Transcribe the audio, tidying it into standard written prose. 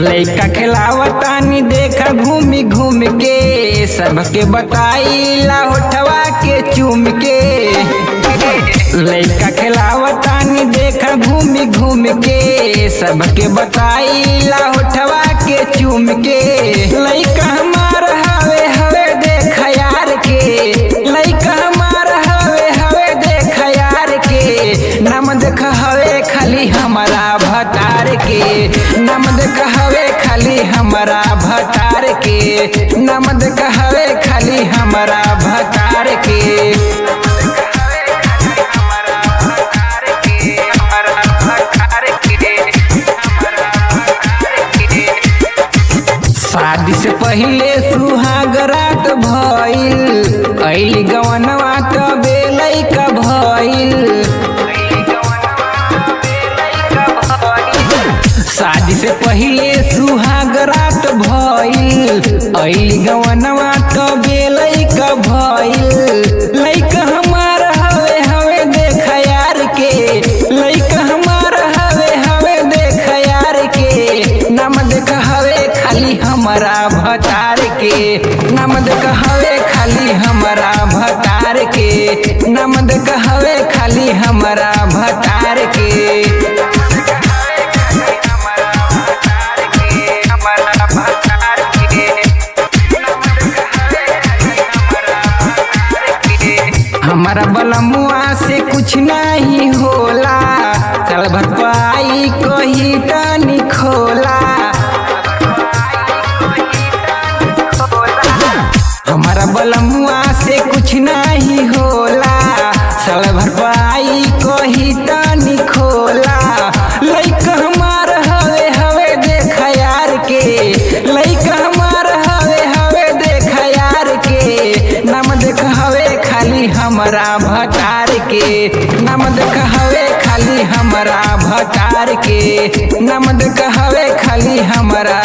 लइका खिलावतानी देखा घूमी घूम के, सबके बताईला होठवा के चूम के। लइका खिलावतानी देखा घूमी घूम के, सबके बताईला होठवा के चूम के। लइका हमार हवे हवे देख यार के, लइका हमार हवे हवे देख यार के। नाम देख हवे खाली हमारा भतार के, नाम देख हवे खाली हमारा भतार के, नाम देख हवे खाली हमारा भतार के। शादी से पहले सुहाग रात भइल, अइली गवनवा तबे लइका भइल। शादी से पहले सुहाग रात भइल, अइली गवनवा तबे लइका भइल। लइका हमार हवे हवे देख यार के, लइका हमार हवे हवे देख यार के। नाम देख हवे खाली हमारा भतार के, नाम देख हवे खाली हमारा भतार के, नाम देख हवे खाली हमारा भतार के। हमारा बलमुआ से कुछ नहीं होला, चल भरपाई कही तनी खोला। हमारा बलमुआ से कुछ नहीं होला, चल भरपाई कही तनी खोला। लइका हमार हवे हवे देख यार के, लइका हमार हवे हवे देख यार के। नाम देख हवे खाली हमारा भतार के, नाम देख हवे खाली हमारा भतार के, नाम देख हवे खाली हमारा